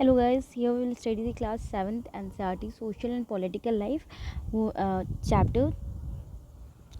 Hello guys, here we will study the class 7th NCERT Social and Political Life chapter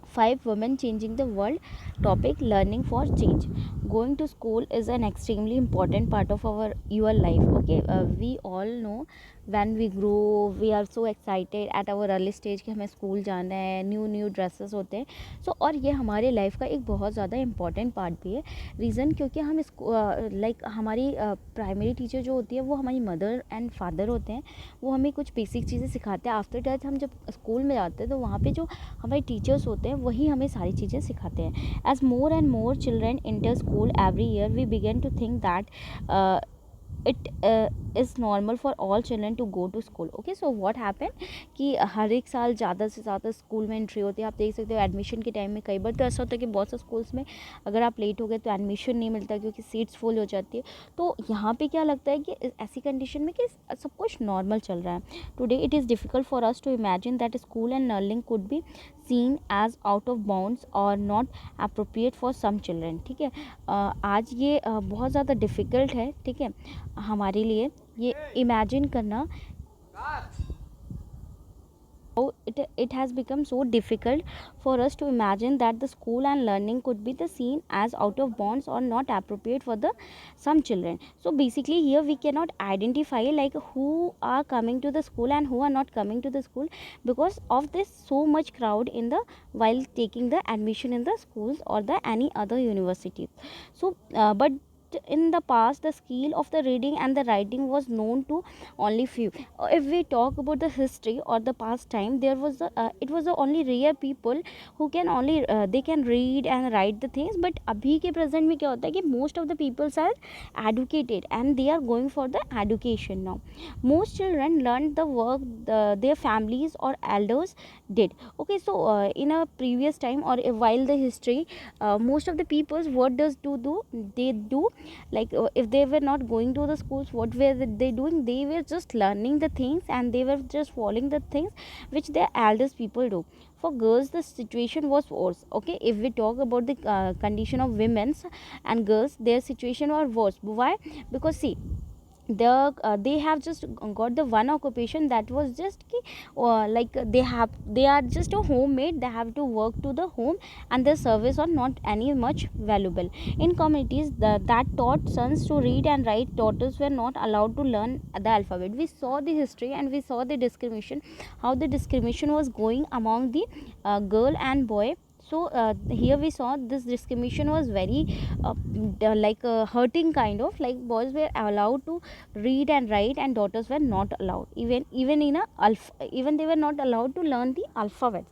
5 Women Changing the World. Topic: Learning for Change. Going to school is an extremely important part of our your life. Okay, we all know when we grow we are so excited at our early stage कि हमें school जाना है, new dresses होते हैं. सो और ये हमारे life का एक बहुत ज़्यादा इंपॉर्टेंट पार्ट भी है. रीज़न क्योंकि हम इसको लाइक हमारी प्राइमरी टीचर जो होती है वो हमारी मदर एंड फादर होते हैं. वो हमें कुछ बेसिक चीज़ें सिखाते हैं. आफ्टर दैट हम जब स्कूल में जाते हैं तो वहाँ पे जो हमारे टीचर्स होते हैं वही हमें सारी चीज़ें सिखाते हैं. As more and more children enter school every year we begin to think that it is normal for all children to go to school. Okay, so what happened कि हर एक साल ज़्यादा से ज़्यादा स्कूल में एंट्री होती है. आप देख सकते हो एडमिशन के टाइम में कई बार तो ऐसा होता है कि बहुत से स्कूल्स में अगर आप लेट हो गए तो एडमिशन नहीं मिलता क्योंकि सीट्स फुल हो जाती है. तो यहाँ पे क्या लगता है कि ऐसी कंडीशन में कि सब कुछ नॉर्मल चल रहा है. Today it is difficult for us to imagine that school and learning could be seen as out of bounds और not appropriate for some children. ठीक है, आज ये बहुत ज़्यादा डिफ़िकल्ट है. ठीक है, हमारे लिए ये इमेजिन करना it has become so difficult for us to imagine that the school and learning could be the seen as out of bounds or not appropriate for the some children. So basically here we cannot identify like who are coming to the school and who are not coming to the school because of this so much crowd in the while taking the admission in the schools or the any other universities. So but in the past the skill of the reading and the writing was known to only few. If we talk about the history or the past time, there was it was the only rare people who can only they can read and write the things. But अभी के present में क्या होता है कि most of the people are educated and they are going for the education now. Most children learned the work their families or elders did. Okay, so in a previous time or while the history, most of the peoples what does do they do like if they were not going to the schools, what were they doing? They were just learning the things and they were just following the things which their eldest people do. For girls the situation was worse. Okay, if we talk about the condition of women's and girls, their situation was worse. Why? Because see, they have just got the one occupation that was just like they are just a homemade. They have to work to the home and their service are not any much valuable. In communities that taught sons to read and write, daughters were not allowed to learn the alphabet. We saw the history and we saw the discrimination, how the discrimination was going among the girl and boy. So here we saw this discrimination was very like hurting kind of, like boys were allowed to read and write and daughters were not allowed. Even in a even they were not allowed to learn the alphabets.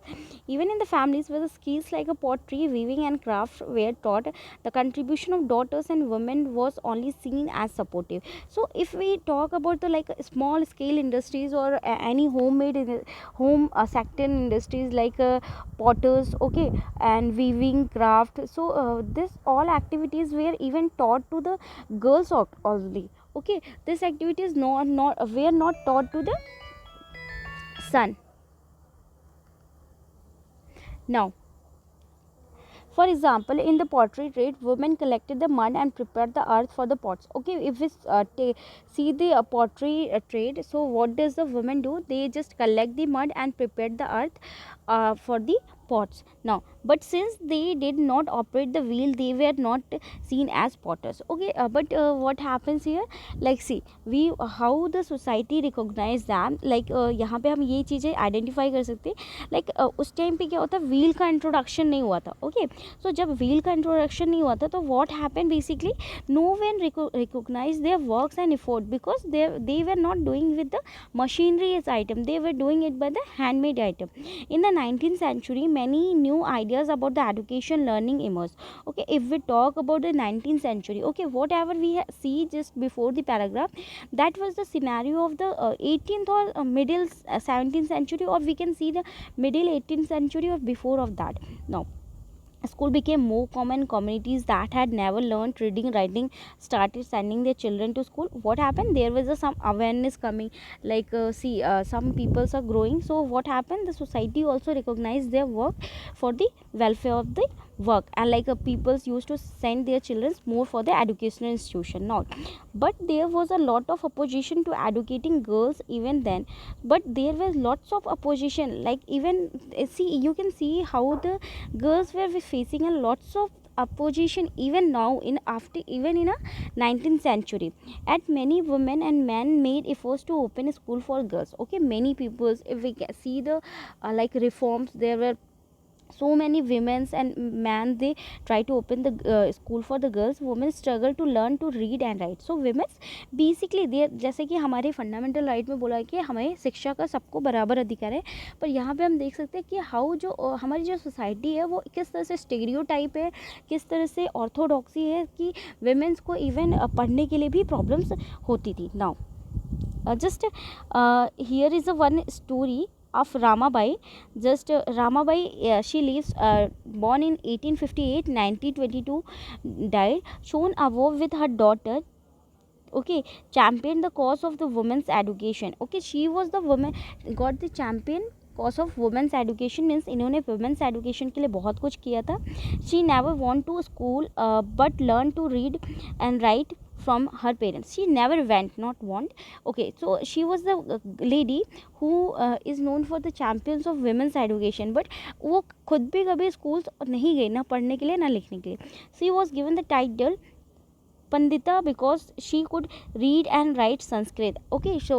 Even in the families where the skills like a pottery, weaving and craft were taught, the contribution of daughters and women was only seen as supportive. So if we talk about the like small scale industries or any homemade home sector industries like potters, okay, and weaving craft, so this all activities were even taught to the girls only. Okay, this activity is not were not taught to the son. Now, for example, in the pottery trade, women collected the mud and prepared the earth for the pots. Okay, if we see the pottery trade, so what does the women do? They just collect the mud and prepare the earth for the pots. Now, but since they did not operate the wheel, they were not seen as potters. Okay, but what happens here? Like see, we how the society recognize them. Like यहाँ पे हम ये चीज़ें identify कर सकते हैं. Like उस time पे क्या होता है, wheel का introduction नहीं हुआ था. Okay, so जब wheel का introduction नहीं हुआ था तो what happened basically, no one recognized their works and effort because they were not doing with the machinery as item, they were doing it by the handmade item. In the 19th century many new ideas about the education learning emerged. Okay, if we talk about the 19th century, okay, whatever we see just before the paragraph, that was the scenario of the 18th or middle 17th century, or we can see the middle 18th century or before of that. Now school became more common. Communities that had never learned reading writing started sending their children to school. What happened, there was some awareness coming, like see some peoples are growing. So what happened, the society also recognized their work for the welfare of the work, and like peoples used to send their children more for the educational institution not. But there was a lot of opposition to educating girls even then. But there was lots of opposition, like even see, you can see how the girls were facing a lots of opposition even now in after even in a 19th century. At many women and men made efforts to open a school for girls. Okay, many peoples, if we see the like reforms, there were so many women and men, they try to open the school for the girls. Women struggle to learn to read and write. So women basically they, जैसे कि हमारे fundamental right में बोला है कि हमें शिक्षा का सबको बराबर अधिकार है, पर यहाँ पे हम देख सकते हैं कि हाउ जो हमारी जो सोसाइटी है वो किस तरह से स्टेरियोटाइप है, किस तरह से ऑर्थोडॉक्सी है कि वेमेंस को इवन पढ़ने के लिए भी प्रॉब्लम्स होती थी. Now just here is a one story of Ramabai. Just Ramabai, she lives born in 1858, 1922 died, shown above with her daughter. Okay, championed the cause of the women's education. Okay, she was the woman got the champion cause of women's education means इन्होंने women's education के लिए बहुत कुछ किया था. She never went to school but learn to read and write from her parents. She never went, not want. Okay, so she was the lady who is known for the champions of women's education, but वो खुद भी कभी schools नहीं गई, ना पढ़ने के लिए ना लिखने के लिए. She was given the title Pandita because she could read and write Sanskrit. Okay, so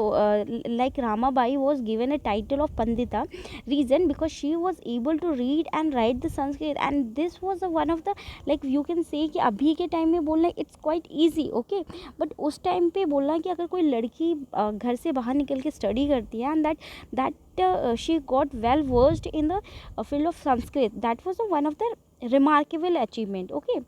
like Ramabai was given a title of Pandita, reason because she was able to read and write the Sanskrit, and this was one of the, like you can say कि अभी के time में बोलना it's quite easy. Okay, but उस time पे बोलना कि अगर कोई लड़की घर से बाहर निकल के स्टडी करती है, and that she got well versed in the field of Sanskrit, that was one of the remarkable achievement. Okay,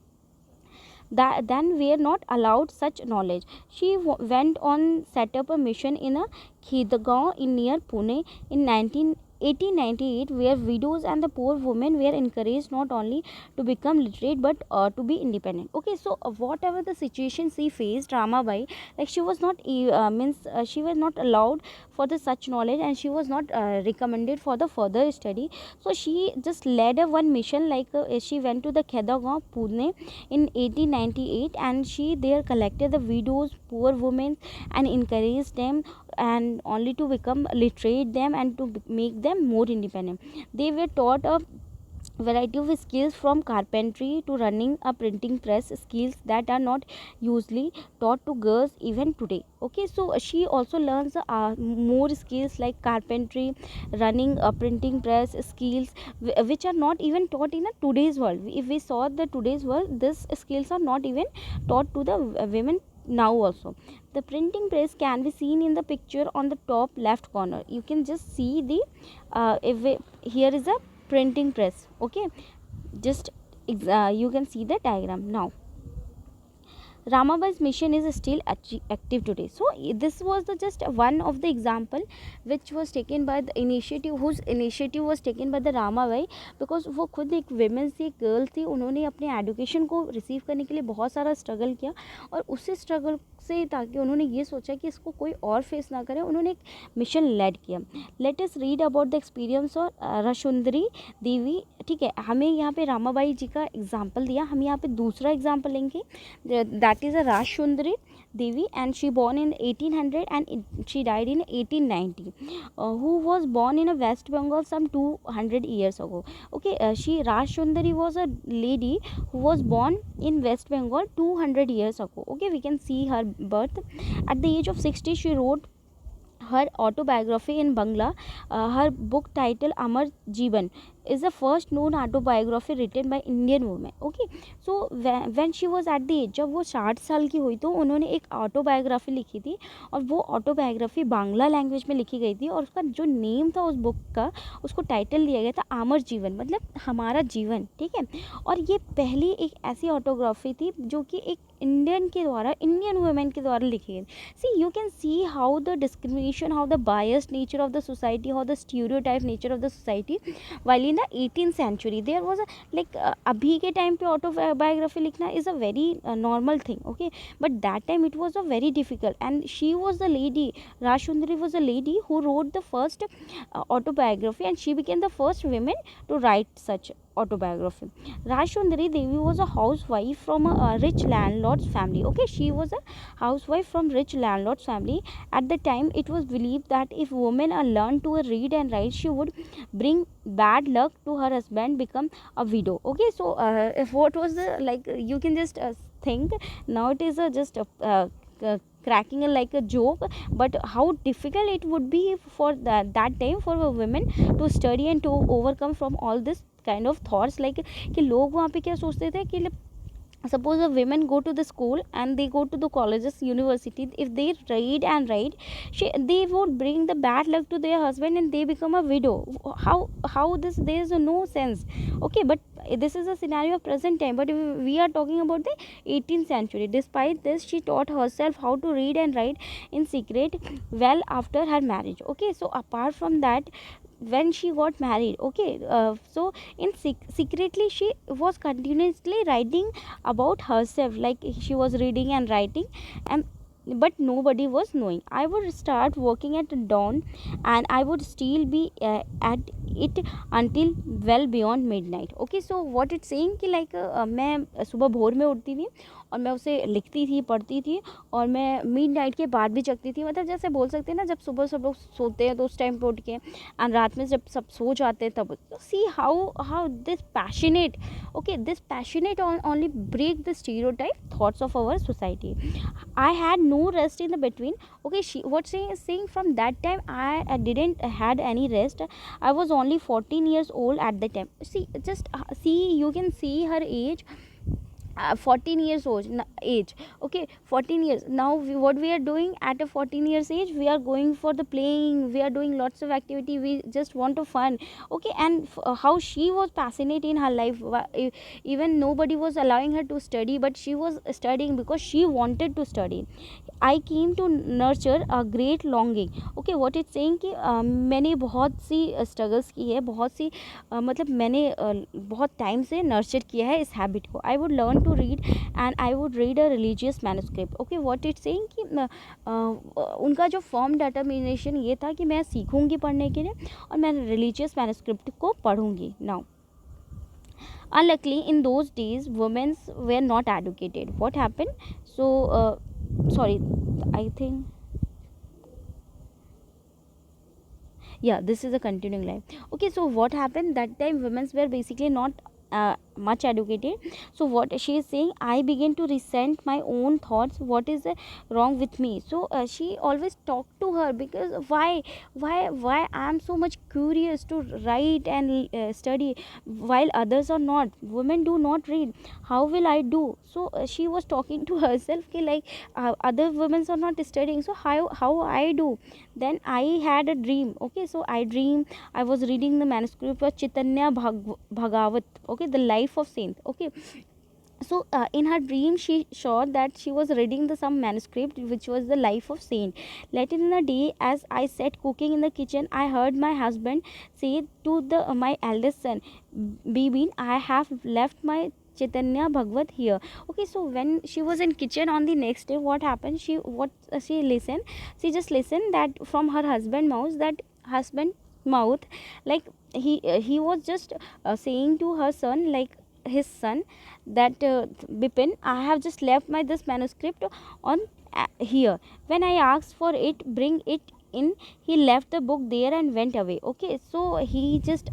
that then were not allowed such knowledge. She went on set up a mission in a Khidgaon in near Pune in 1898, where widows and the poor women were encouraged not only to become literate but to be independent. Okay, so whatever the situation she faced, Ramabai, like she was not she was not allowed for the such knowledge, and she was not recommended for the further study. So she just led a one mission, like she went to the Khedagaon, Pune in 1898, and she there collected the widows, poor women, and encouraged them and only to become literate them and to make them more independent. They were taught a variety of skills from carpentry to running a printing press, skills that are not usually taught to girls even today. Okay, so she also learns more skills like carpentry, running a printing press, skills which are not even taught in a today's world. If we saw the today's world, these skills are not even taught to the women now also. The printing press can be seen in the picture on the top left corner. You can just see the here is a printing press. Okay, just you can see the diagram. Now Ramabai's mission is still active today. So this was the just one of the example which was taken by the initiative, whose initiative was taken by the Ramabai, because वो खुद एक women थी, एक girl थी, उन्होंने अपने education को receive करने के लिए बहुत सारा struggle किया, और उसी struggle से ताकि उन्होंने ये सोचा कि इसको कोई और फेस ना करे, उन्होंने एक मिशन लेड किया. Let us read about the experience of Rajsundari Devi. ठीक है, हमें यहाँ पे रामाबाई जी का एग्जाम्पल दिया, हम यहाँ पे दूसरा एग्जाम्पल लेंगे. That is a Rajsundari Devi, and she born in 1800 and she died in 1890, who was born in a West Bengal some 200 years ago. Okay, she Rajsundari was a lady who was born in West Bengal 200 years ago. Okay, we can see her birth. At the age of 60, she wrote her autobiography in Bangla. Her book title Amar Jeevan is the first known autobiography written by Indian woman. Okay, so when she was at the age, जब वो 60 साल की हुई तो उन्होंने एक autobiography लिखी थी, और वो ऑटोबायोग्राफी बांग्ला लैंग्वेज में लिखी गई थी, और उसका जो नेम था उस बुक का, उसको टाइटल दिया गया था अमर जीवन, मतलब हमारा जीवन. ठीक है, और ये पहली एक ऐसी ऑटोग्राफी थी जो कि एक इंडियन के द्वारा, इंडियन वुमेन के द्वारा लिखी गई. See you can see how the discrimination, how the biased nature of the society, how the stereotype nature of the society while in the 18th century there was a like अभी के time पे autobiography लिखना is a very normal thing. Okay, but that time it was a very difficult, and she was the lady, Rajsundari was a lady who wrote the first autobiography, and she became the first woman to write such autobiography. Rajsundari Devi was a housewife from a rich landlord's family. Okay, she was a housewife from rich landlord's family. At the time, it was believed that if women are learned to read and write, she would bring bad luck to her husband, become a widow. Okay, so if what was the, like, you can just think, now it is just a cracking like a joke, but how difficult it would be for that time for a women to study and to overcome from all this kind of thoughts, like कि लोग वहाँ पे क्या सोचते थे कि suppose a women go to the school and they go to the colleges, university, if they read and write, they would bring the bad luck to their husband and they become a widow. How this, there is no sense. Okay, but this is a scenario of present time, but we are talking about the 18th century. Despite this, she taught herself how to read and write in secret well after her marriage. Okay, so apart from that, when she got married, okay, so in secretly she was continuously writing about herself, like she was reading and writing, and but nobody was knowing. I would start working at dawn and I would still be at it until well beyond midnight. Okay, so what it's saying कि like मैं सुबह भोर में उठती थी और मैं उसे लिखती थी, पढ़ती थी, और मैं मिड नाइट के बाद भी जगती थी, मतलब जैसे बोल सकते हैं ना, जब सुबह सब लोग सोते हैं तो उस टाइम पे उठ के, एंड रात में जब सब सो जाते हैं तब. See how this passionate, okay, this passionate only break the stereotype thoughts of our society. I had no rest in the between. Okay, she what she is saying, from that time I didn't had any rest. I was only 14 years old at the time. See, just see, you can see her age, 14 years old age. Okay, 14 years. Now what we are doing at a 14 years age, we are going for the playing, we are doing lots of activity, we just want to fun. Okay, and how she was passionate in her life. Even nobody was allowing her to study, but she was studying because she wanted to study. I came to nurture a great longing. Okay, what it's saying कि मैंने बहुत सी struggles की है, बहुत सी मतलब मैंने बहुत time से नर्चर किया है इस हैबिट को. I would learn to read and I would read a religious manuscript. Okay, what it's saying कि उनका जो फर्म डिटर्मिनेशन ये था कि मैं सीखूंगी पढ़ने के लिए और मैं रिलीजियस मैन्युस्क्रिप्ट को पढ़ूंगी. Now unluckily in those days women were not educated. What happened? So sorry, I think, yeah, this is a continuing line. Okay, so what happened that time, women were basically not much educated. So what she is saying, I began to resent my own thoughts, what is wrong with me. So she always talked to her, because why I am so much curious to write and study while others are not. Women do not read, how will I do? So she was talking to herself कि like other women are not studying, so how I do. Then I had a dream. Okay, so I dream I was reading the manuscript of Chaitanya Bhagavat. Okay, the life of saint. Okay, so in her dream she saw that she was reading some manuscript which was the life of saint. Later in the day, as I sat cooking in the kitchen, I heard my husband say to the my eldest son, Bibin, I have left my Chaitanya Bhagavat here. Okay, so when she was in kitchen on the next day, what happened, she listened, she just listened that from her husband mouth, like he was just saying to her son, like his son, that Bipin, I have just left my this manuscript on here. When I asked for it, bring it in, he left the book there and went away. Okay, so she just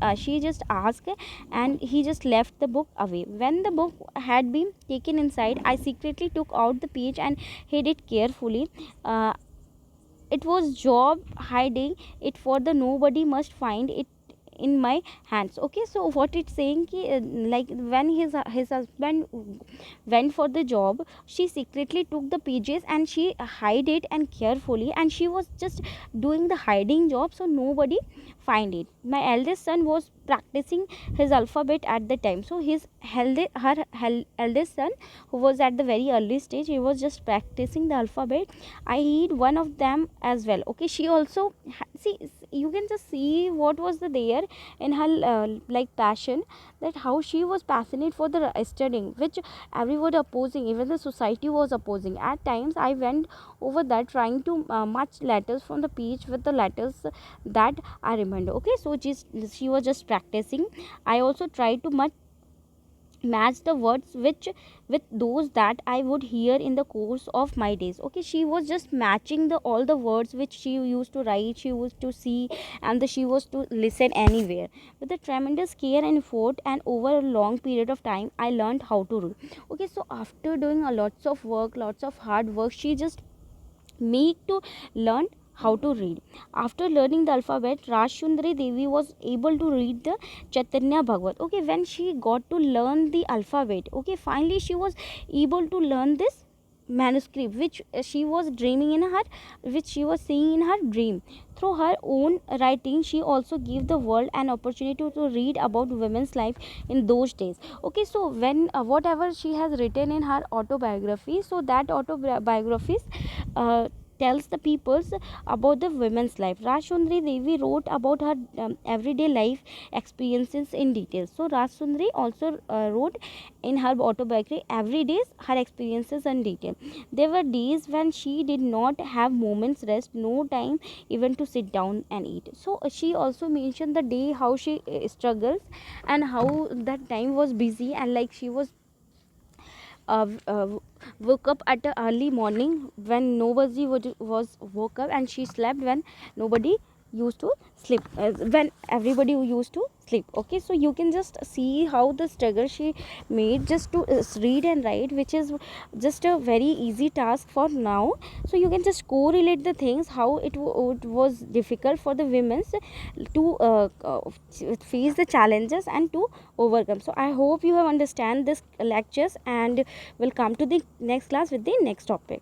asked and he just left the book away. When the book had been taken inside, I secretly took out the page and hid it carefully. It was job hiding it for the nobody must find it in my hands. Okay, so what it's saying ki, like when his husband went for the job, she secretly took the pages and she hid it and carefully, and she was just doing the hiding job so nobody find it. My eldest son was practicing his alphabet at the time. So her eldest son, who was at the very early stage, he was just practicing the alphabet. I hid one of them as well. Okay, she also see, you can just see what was the there in her like passion, that how she was passionate for the studying, which everyone opposing, even the society was opposing. At times I went over that trying to match letters from the page with the letters that I remember. Okay, so just she was just practicing. I also tried to match the words which with those that I would hear in the course of my days. Okay, she was just matching the all the words which she used to write, she used to see, and she was to listen anywhere. With the tremendous care and effort, and over a long period of time, I learned how to read. Okay, so after doing a lots of work, lots of hard work, she just make to learn how to read. After learning the alphabet, Rajshundari Devi was able to read the Chaitanya Bhagavat. Okay, when she got to learn the alphabet, okay, finally she was able to learn this manuscript which she was dreaming in her, which she was seeing in her dream. Through her own writing, she also gave the world an opportunity to read about women's life in those days. Okay, so when whatever she has written in her autobiography, so that autobiographies tells the peoples about the women's life. Rajshundari Devi wrote about her everyday life experiences in detail. So Rajshundari also wrote in her autobiography every day her experiences in detail. There were days when she did not have moments rest, no time even to sit down and eat. So she also mentioned the day how she struggles, and how that time was busy, and like she was uh, uh, woke up at the early morning when nobody was woke up, and she slept when nobody used to sleep, when everybody used to sleep. Okay, so you can just see how the struggle she made just to read and write, which is just a very easy task for now. So you can just correlate the things how it was difficult for the women to face the challenges and to overcome. So I hope you have understand this lectures, and will come to the next class with the next topic.